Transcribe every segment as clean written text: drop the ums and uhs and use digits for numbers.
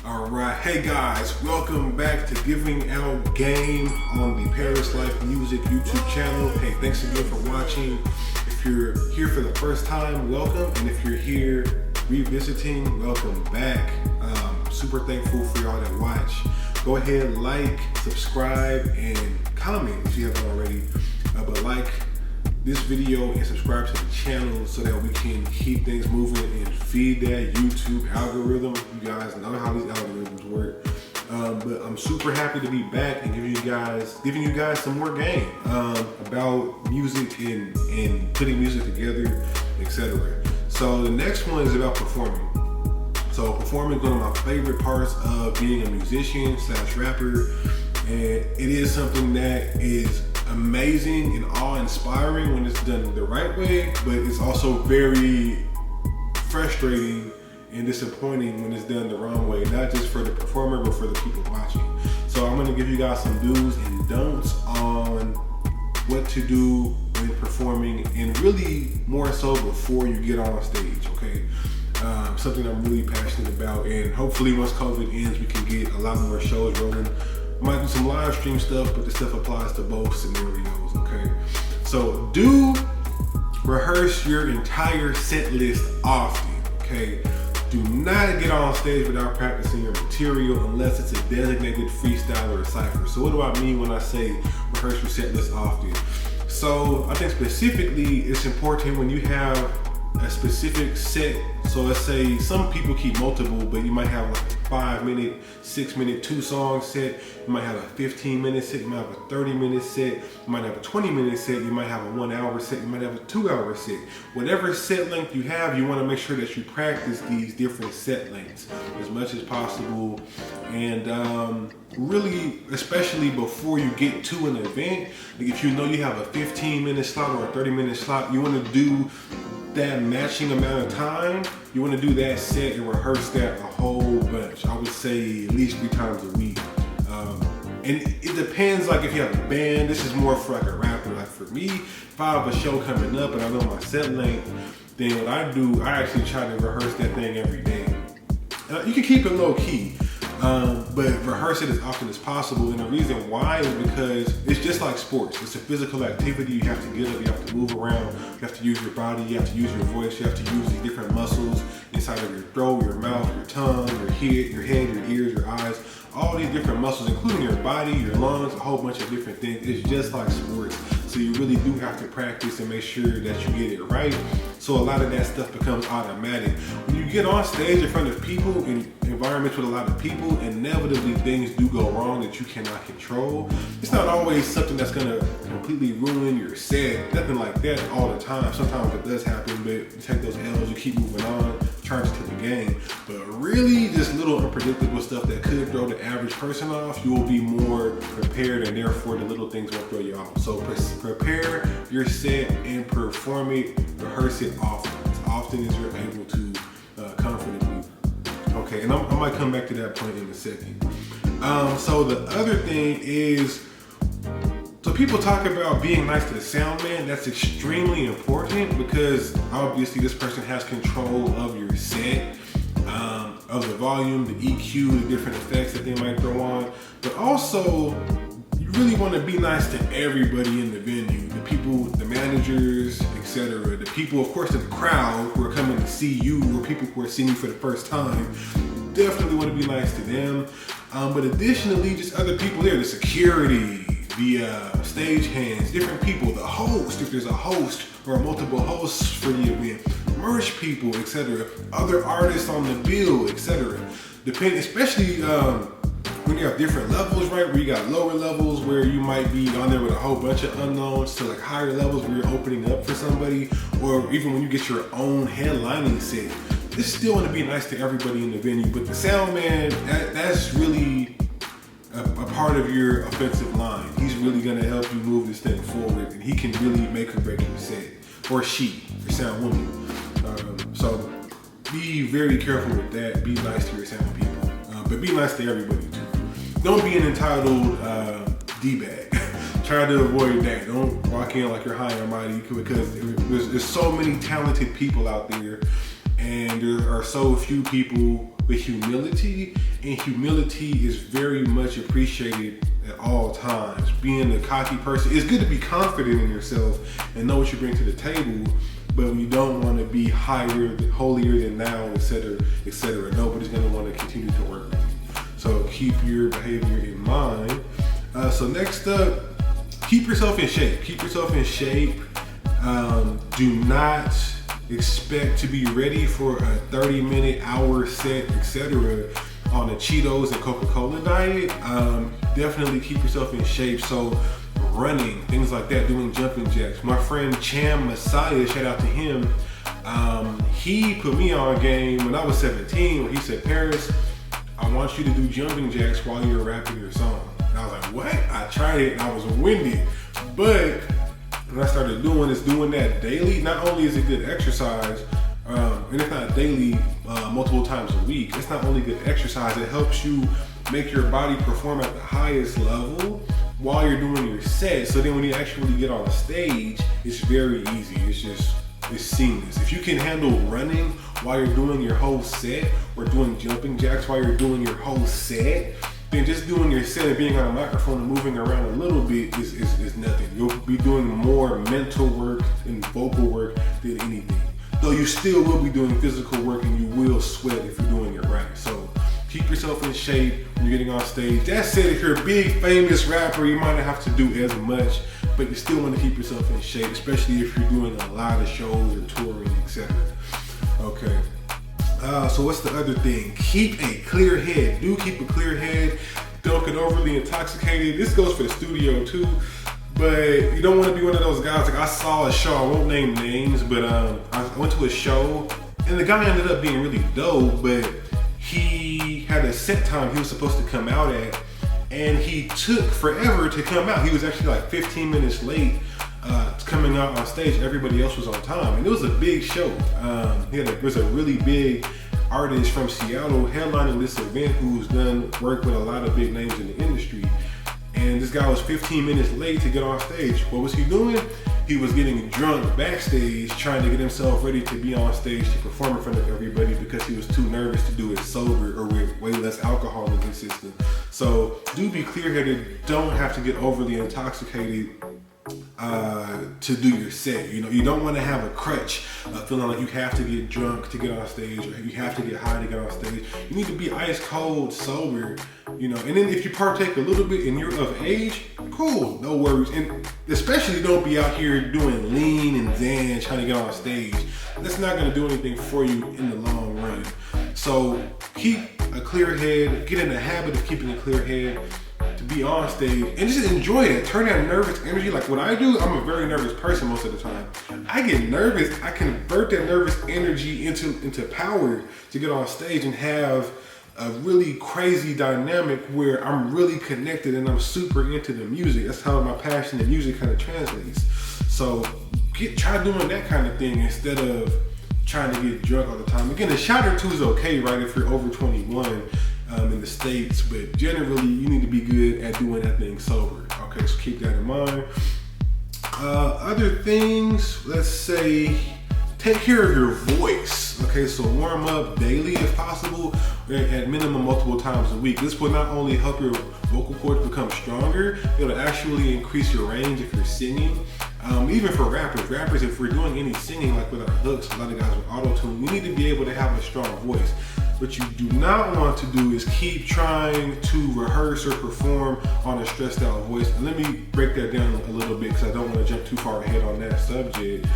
Alright, hey guys, welcome back to Giving Out Game on the Paris Life Music YouTube channel. Hey, thanks again for watching. If you're here for the first time, welcome. And if you're here revisiting, welcome back. Super thankful for y'all that watch. Go ahead, like, subscribe, and comment if you haven't already. But like this video and subscribe to the channel so that we can keep things moving and feed that YouTube algorithm. You guys know how these algorithms work. But I'm super happy to be back and giving you guys some more game about music and putting music together, etc. So the next one is about performing. So performing is one of my favorite parts of being a musician / rapper, and it is something that is amazing and awe-inspiring when it's done the right way, but it's also very frustrating and disappointing when it's done the wrong way, not just for the performer, but for the people watching. So I'm gonna give you guys some do's and don'ts on what to do when performing, and really more so before you get on stage, okay? Something I'm really passionate about, and hopefully once COVID ends, we can get a lot more shows rolling. Might do some live stream stuff, but the stuff applies to both scenarios, okay? So rehearse your entire set list often, okay? Do not get on stage without practicing your material unless it's a designated freestyle or a cypher. So what do I mean when I say rehearse your set list often? So I think specifically it's important when you have a specific set. So let's say some people keep multiple, but you might have like a 5-minute, 6-minute, 2-song set. You might have a 15-minute set. You might have a 30-minute set. You might have a 20-minute set. You might have a 1-hour set. You might have a 2-hour set. Whatever set length you have, you want to make sure that you practice these different set lengths as much as possible. And really, especially before you get to an event, like if you know you have a 15-minute slot or a 30-minute slot, you want to do that matching amount of time. You want to do that set and rehearse that a whole bunch. I would say at least 3 times a week. And it depends, like if you have a band, this is more for like a rapper. Like for me, if I have a show coming up and I know my set length, then what I do, I actually try to rehearse that thing every day. You can keep it low key, but rehearse it as often as possible. And the reason why is because it's just like sports. It's a physical activity. You have to get up, you have to move around, you have to use your body, you have to use your voice, you have to use these different muscles inside of your throat, your mouth, your tongue, your head, your ears, your eyes, all these different muscles, including your body, your lungs, a whole bunch of different things. It's just like sports. So you really do have to practice and make sure that you get it right. So a lot of that stuff becomes automatic. When you get on stage in front of people, in environments with a lot of people, inevitably things do go wrong that you cannot control. It's not always something that's gonna completely ruin your set, nothing like that all the time. Sometimes it does happen, but you take those L's, you keep moving on, charge to the game. But really, just little unpredictable stuff that could throw the average person off, you will be more prepared, and therefore the little things won't throw you off. So prepare your set and perform it, rehearse it often, as often as you're able to confidently. Okay, and I might come back to that point in a second. So the other thing is, so people talk about being nice to the sound man. That's extremely important because obviously this person has control of your set, of the volume, the EQ, the different effects that they might throw on. But also, you really want to be nice to everybody in the venue, the people, the managers, etc. The people, of course, in the crowd who are coming to see you, or people who are seeing you for the first time. Definitely want to be nice to them. But additionally, just other people there, the security, the stage hands, different people, the host, if there's a host or multiple hosts for the event, merch people, etc. Other artists on the bill, etc. Especially when you have different levels, right? Where you got lower levels where you might be on there with a whole bunch of unknowns, to like higher levels where you're opening up for somebody, or even when you get your own headlining set. It's still want to be nice to everybody in the venue, but the sound man, that's really a part of your offensive line. He's really gonna help you move this thing forward, and he can really make or break your set, or she, your sound woman. So be very careful with that. Be nice to your sound people, but be nice to everybody too. Don't be an entitled D-bag. Try to avoid that. Don't walk in like you're high and mighty, because there's so many talented people out there, and there are so few people with humility, and humility is very much appreciated at all times. Being a cocky person, it's good to be confident in yourself and know what you bring to the table, but you don't want to be higher, holier than thou, etc., etc. Nobody's going to want to continue to work with you. So keep your behavior in mind. So next up, keep yourself in shape. Keep yourself in shape. Do not expect to be ready for a 30-minute, hour set, etc. on a Cheetos and Coca-Cola diet. Definitely keep yourself in shape. So running, things like that, doing jumping jacks. My friend Cham Messiah, shout out to him. He put me on game when I was 17, where he said, Paris, I want you to do jumping jacks while you're rapping your song. And I was like, what? I tried it and I was winded. But when I started doing that daily, not only is it good exercise, and if not daily, multiple times a week, it's not only good exercise, it helps you make your body perform at the highest level while you're doing your set. So then when you actually get on stage, it's very easy. It's seamless. If you can handle running while you're doing your whole set, or doing jumping jacks while you're doing your whole set, then just doing your set and being on a microphone and moving around a little bit is nothing. You'll be doing more mental work and vocal work than anything. Though you still will be doing physical work and you will sweat if you're doing it right. So keep yourself in shape when you're getting on stage. That said, if you're a big famous rapper, you might not have to do as much, but you still want to keep yourself in shape, especially if you're doing a lot of shows or touring, etc. Okay. So what's the other thing? Keep a clear head. Do keep a clear head. Don't get overly intoxicated. This goes for the studio too, but you don't want to be one of those guys. Like, I saw a show, I won't name names, but I went to a show and the guy ended up being really dope, but he had a set time he was supposed to come out at, and he took forever to come out. He was actually like 15 minutes late coming out on stage. Everybody else was on time, and it was a big show. There was a really big artist from Seattle headlining this event who's done work with a lot of big names in the industry, and this guy was 15 minutes late to get on stage. What was he doing? He was getting drunk backstage, trying to get himself ready to be on stage to perform in front of everybody, because he was too nervous to do it sober or with way less alcohol in his system. So do be clear-headed. Don't have to get overly intoxicated to do your set. You don't want to have a crutch, feeling like you have to get drunk to get on stage, or you have to get high to get on stage. You need to be ice cold sober, and then if you partake a little bit and you're of age, cool, no worries. And especially don't be out here doing lean and zen trying to get on stage. That's not going to do anything for you in the long run. So keep a clear head, get in the habit of keeping a clear head to be on stage, and just enjoy it. Turn that nervous energy. Like what I do, I'm a very nervous person most of the time. I get nervous, I convert that nervous energy into power to get on stage and have a really crazy dynamic where I'm really connected and I'm super into the music. That's how my passion in music kind of translates. So try doing that kind of thing instead of trying to get drunk all the time. Again, a shot or two is okay, right, if you're over 21 in the States, but generally you need to be good at doing that thing sober. Okay, so keep that in mind. Other things, let's say, take care of your voice. Okay, so warm up daily if possible, at minimum multiple times a week. This will not only help your vocal cords become stronger, it'll actually increase your range if you're singing. Even for rappers, if we're doing any singing, like with our hooks, a lot of guys with auto-tune, you need to be able to have a strong voice. What you do not want to do is keep trying to rehearse or perform on a stressed out voice. And let me break that down a little bit, because I don't want to jump too far ahead on that subject.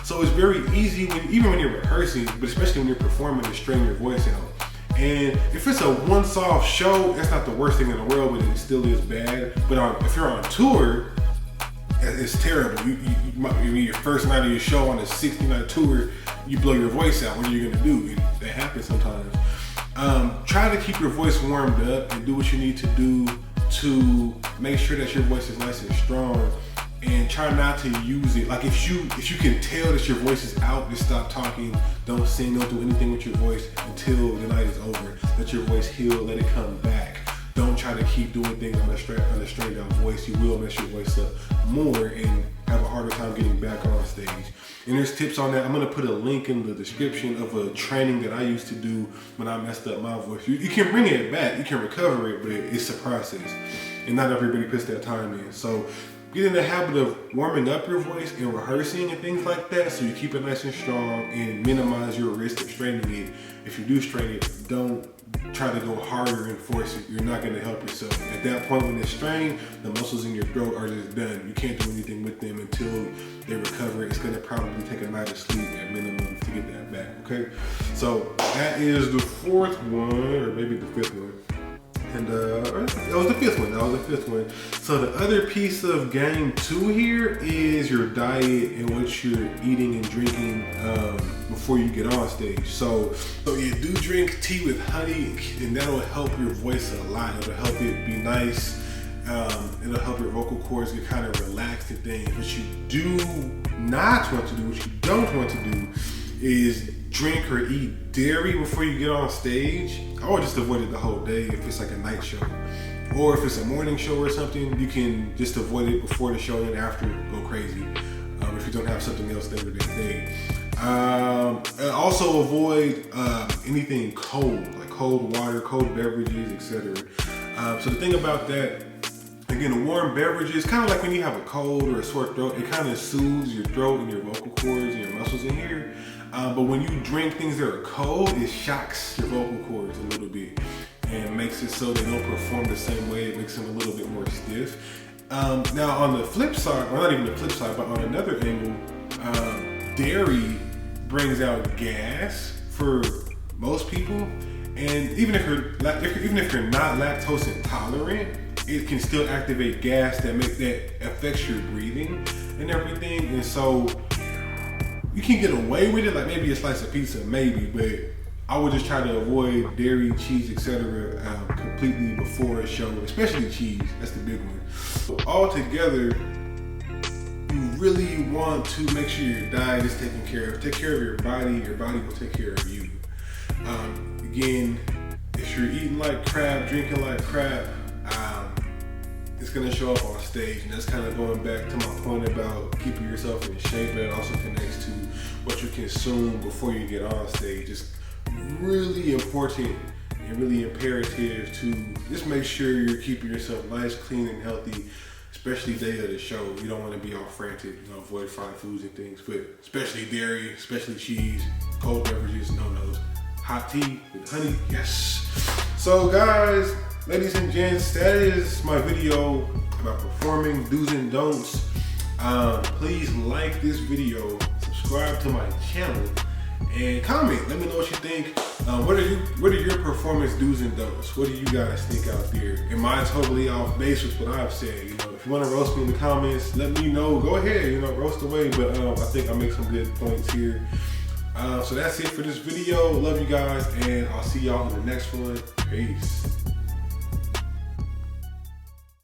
So it's very easy, even when you're rehearsing, but especially when you're performing, to strain your voice out. And if it's a once-off show, that's not the worst thing in the world, but it still is bad. But if you're on tour, it's terrible. Your first night of your show on a 60-night tour, you blow your voice out. What are you gonna do? That happens sometimes. Try to keep your voice warmed up and do what you need to do to make sure that your voice is nice and strong. And try not to use it. Like if you can tell that your voice is out, just stop talking. Don't sing, don't do anything with your voice until the night is over. Let your voice heal, let it come back. don't try to keep doing things on a strained out voice. You will mess your voice up more and have a harder time getting back on stage. And there's tips on that. I'm gonna put a link in the description of a training that I used to do when I messed up my voice. You can bring it back, you can recover it, but it's a process. And not everybody puts that time in. So get in the habit of warming up your voice and rehearsing and things like that, so you keep it nice and strong and minimize your risk of straining it. If you do strain it, don't try to go harder and force it. You're not gonna help yourself. At that point when it's strained, the muscles in your throat are just done. You can't do anything with them until they recover. It's gonna probably take a night of sleep at minimum to get that back, okay? So that is the fourth one, or maybe the fifth one. And that was the fifth one. So the other piece of game 2 here is your diet and what you're eating and drinking before you get on stage. So you do drink tea with honey, and that'll help your voice a lot. It'll help it be nice. It'll help your vocal cords get kind of relaxed and things. What you do not want to do, what you don't want to do, is drink or eat dairy before you get on stage. I would just avoid it the whole day if it's like a night show. Or if it's a morning show or something, you can just avoid it before the show and after, go crazy. If you don't have something else later that day. Also avoid anything cold, like cold water, cold beverages, etc. So the thing about that, again, a warm beverage is kind of like when you have a cold or a sore throat. It kind of soothes your throat and your vocal cords and your muscles in here. But when you drink things that are cold, it shocks your vocal cords a little bit and makes it so they don't perform the same way. It makes them a little bit more stiff. Now on the flip side, or not even the flip side, but on another angle, dairy brings out gas for most people. And even if you're not lactose intolerant, it can still activate gas that affects your breathing and everything. And so you can get away with it, like maybe a slice of pizza, maybe, but I would just try to avoid dairy, cheese, etc. Completely before a show, especially cheese. That's the big one. So altogether, you really want to make sure your diet is taken care of. Take care of your body will take care of you. Again, if you're eating like crap, drinking like crap, it's gonna show up on stage, and that's kind of going back to my point about keeping yourself in shape, but it also connects to what you consume before you get on stage. It's really important and really imperative to just make sure you're keeping yourself nice, clean, and healthy, especially day of the show. You don't want to be all frantic, avoid fried foods and things, but especially dairy, especially cheese, cold beverages, no-nos. Hot tea with honey, yes. So guys, ladies and gents, that is my video about performing do's and don'ts. Please like this video, subscribe to my channel, and comment. Let me know what you think. What are your performance do's and don'ts? What do you guys think out there? Am I totally off base with what I've said? If you want to roast me in the comments, let me know. Go ahead, roast away. But I think I make some good points here. So that's it for this video. Love you guys, and I'll see y'all in the next one. Peace.